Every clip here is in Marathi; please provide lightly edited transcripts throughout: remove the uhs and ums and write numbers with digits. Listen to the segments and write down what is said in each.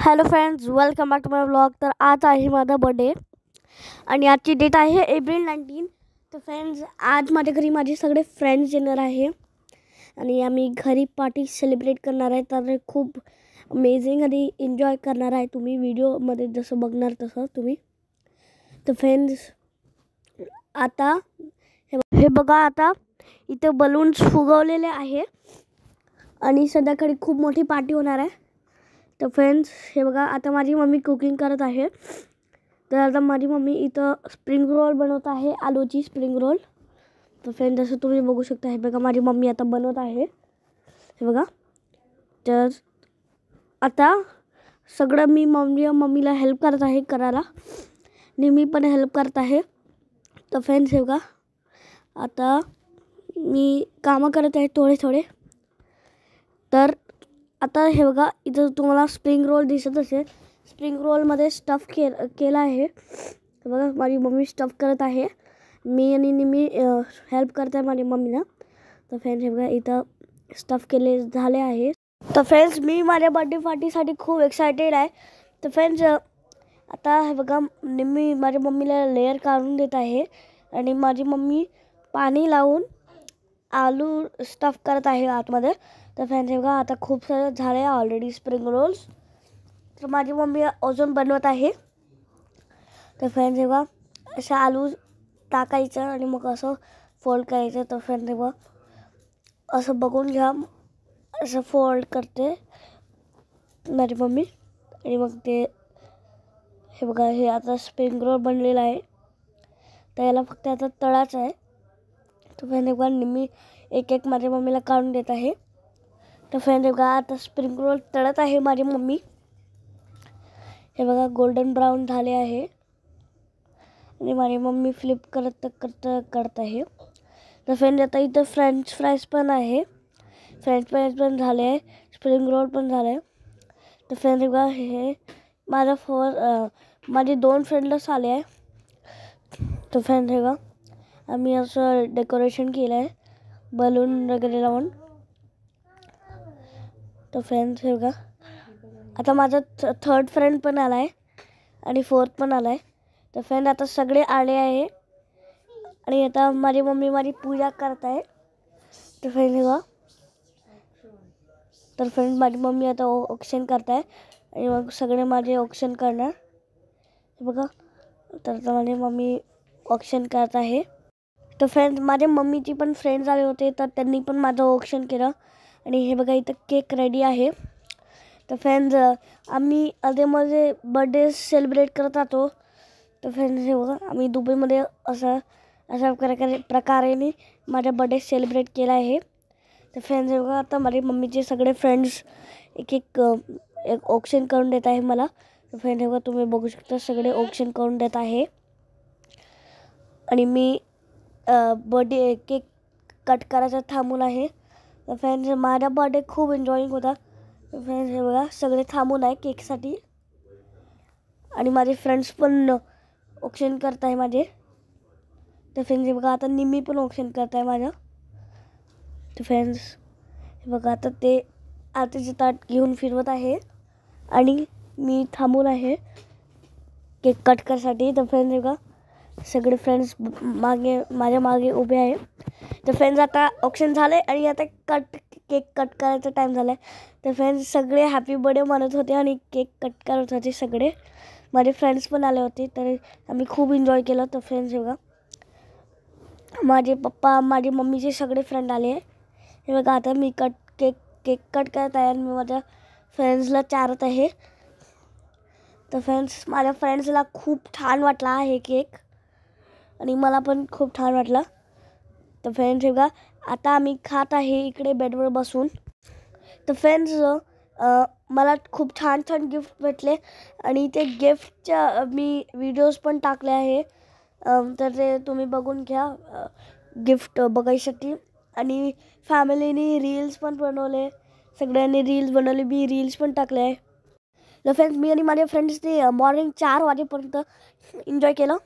Hello friends, welcome back to my vlog. तर आज आहे माझा बर्थडे आणि आजची डेट आहे एप्रिल 19. तर फ्रेंड्स, आज माझ्या घरी माझे सगळे फ्रेंड्स येणार आहे आणि आम्ही घरी पार्टी सेलिब्रेट करणार आहे. तर खूप अमेझिंग आणि एन्जॉय करणार आहे. तुम्ही व्हिडिओमध्ये जसं बघणार तसं तुम्ही. तर फ्रेंड्स, आता हे बघा, आता इथं बलून्स फुगवलेले आहे आणि संध्याकाळी खूप मोठी पार्टी होणार आहे. तर फ्रेंड्स, हे बघा, आता माझी मम्मी कुकिंग करत आहे. तर आता माझी मम्मी इथं स्प्रिंग रोल बनवत आहे, आलूची स्प्रिंग रोल. तर फ्रेंड्स, जसं तुम्ही बघू शकता, हे बघा माझी मम्मी आता बनवत आहे. हे बघा, तर आता सगळं मी मम्मीला हेल्प करत आहे करायला आणि मी पण हेल्प करत आहे. तर फ्रेंड्स, हे बघा, आता मी कामं करत आहे थोडे. तर आता हे बघा, इथं तुम्हाला स्प्रिंग रोल दिसत असेल. स्प्रिंग रोलमध्ये स्टफ केला आहे. हे बघा, माझी मम्मी स्टफ करत आहे. मी हेल्प करत आहे माझ्या मम्मीला. तर फ्रेंड्स, हे बघा, इथं स्टफ केले झाले आहे. तर फ्रेंड्स, मी माझ्या बर्थडे पार्टीसाठी खूप एक्सायटेड आहे. तर फ्रेंड्स, आता हे बघा, मी माझ्या मम्मीला लेअर काढून देत आहे आणि माझी मम्मी पाणी लावून आलू स्टफ करत आहे आतमध्ये. तर फ्रेंड्स, हे बघा, आता खूप सारे झाले ऑलरेडी स्प्रिंग रोल्स. तर माझी मम्मी अजून बनवत आहे. तर फ्रेंड्स, हे बघा, असं आलू टाकायचं आणि मग असं फोल्ड करायचं. तर फ्रेंड्स, हे बघा, असं बघून घ्या, असं फोल्ड करते माझी मम्मी आणि मग ते हे बघा, हे आता स्प्रिंग रोल बनलेलं आहे. तर याला फक्त आता तळाचं आहे. तर फ्रेंड्स, हे बघा, मी एक माझ्या मम्मीला काढून देत आहे. तर फ्रेंड्स, बघा, आता स्प्रिंग रोल तळत आहे माझी मम्मी. हे बघा, गोल्डन ब्राऊन झाले आहे आणि माझी मम्मी फ्लिप करत आहे. तर फ्रेंड्स, आता इथं फ्रेंच फ्राईज पण आहे. फ्रेंच फ्राईज पण झाले आहे, स्प्रिंग रोल पण झालं आहे. तर फ्रेंड्स, बघा, हे माझे 2 फ्रेंड्स आले आहे. तर फ्रेंड्स, हे बघा, आम्ही असं डेकोरेशन केलं आहे बलून वगैरे लावून. तर फ्रेंड्स, हे बघा, आता माझा 3rd फ्रेंड पण आला आहे आणि 4th पण आला आहे. तर फ्रेंड, आता सगळे आले आहे आणि आता माझी मम्मी माझी पूजा करत आहे. तर फ्रेंड, हे बघा, तर फ्रेंड, माझी मम्मी आता ऑक्शन करत आहे आणि मग सगळे माझे ऑक्शन करणार. हे बघा, तर आता माझी मम्मी ऑक्शन करत आहे. तर फ्रेंड्स, माझ्या मम्मीची पण फ्रेंड्स आले होते, तर त्यांनी पण माझं ऑक्शन केलं आणि हे बघा, इथं केक रेडी आहे. तर फ्रेंड्स, आम्ही अधेमध्ये बर्थडे सेलिब्रेट करत राहतो. तर फ्रेंड्स, हे बघा, आम्ही दुबईमध्ये अशा प्रकारे माझा बर्थडे सेलिब्रेट केला आहे. तर फ्रेंड्स, हे बघा, आता माझ्या मम्मीचे सगळे फ्रेंड्स एक ऑक्शन करून देत आहे मला. तर फ्रेंड्स, हे बघा, तुम्ही बघू शकता, सगळे ऑक्शन करून देत आहे आणि मी बर्थडे केक कट करायचा थांबून आहे. तर फ्रेंड्स, माझा बर्थडे खूप एन्जॉयिंग होता. तर फ्रेंड्स, हे बघा, सगळे थांबून आहे केकसाठी आणि माझे फ्रेंड्स पण ऑक्शन करत आहे माझे. तर फ्रेंड्स, हे बघा, आता निम्मी पण ऑक्शन करत आहे माझं. तर फ्रेंड्स, हे बघा, आता ते आरतीचे ताट घेऊन फिरवत आहे आणि मी थांबून आहे केक कट करायसाठी. तर फ्रेंड्स, हे बघा, सगळे फ्रेंड्स माझ्या मागे उभे आहे. तर फ्रेंड्स, आता ऑक्शन झालं आहे आणि आता केक कट करायचा टाईम झाला आहे. तर फ्रेंड्स, सगळे हॅपी बर्थडे म्हणत होते आणि केक कट करत होते. सगळे माझे फ्रेंड्स पण आले होते, तर आम्ही खूप एन्जॉय केलं. तर फ्रेंड्स, हे बघा, माझे पप्पा, माझे मम्मीचे सगळे फ्रेंड आले आहे. हे बघा, आता मी केक कट करत आहे आणि मी माझ्या फ्रेंड्सला चारत आहे. तर फ्रेंड्स, माझ्या फ्रेंड्सला खूप छान वाटला आहे केक आणि मला पण खूप छान वाटलं. तर फ्रेंड्स, हे बघा, आता आम्ही खात आहे इकडे बेडवर बसून. तर फ्रेंड्स, मला खूप छान गिफ्ट भेटले आणि ते गिफ्टच्या मी व्हिडिओज पण टाकले आहे. तर ते तुम्ही बघून घ्या गिफ्ट बघायसाठी. आणि फॅमिलीने रील्स पण बनवले, सगळ्यांनी रील्स बनवले, मी रील्स पण टाकले आहे. तर फ्रेंड्स, मी आणि माझ्या फ्रेंड्सने मॉर्निंग 4 वाजेपर्यंत एन्जॉय केलं.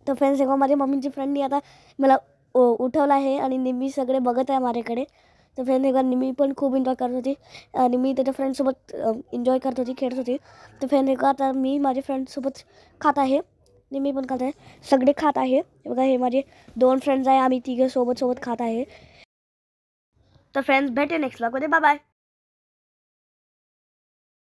तर फ्रेंड्स, माझ्या मम्मीची फ्रेंडनी आता मला उठवलं आहे आणि नेहमी सगळे बघत आहे माझ्याकडे. तर फ्रेंड एका निमी पण खूप एन्जॉय करत होती आणि मी त्याच्या फ्रेंडसोबत एन्जॉय करत होती, खेळत होती. तर फ्रेंड एका आता मी माझ्या फ्रेंडसोबत खात आहे, निमी पण खात आहे, सगळे खात आहे. बघा हे माझे 2 फ्रेंड्स आहे, आम्ही तिघे सोबत खात आहे. तर फ्रेंड्स भेटे नेक्स्ट व्लॉगमध्ये, बाय बाय.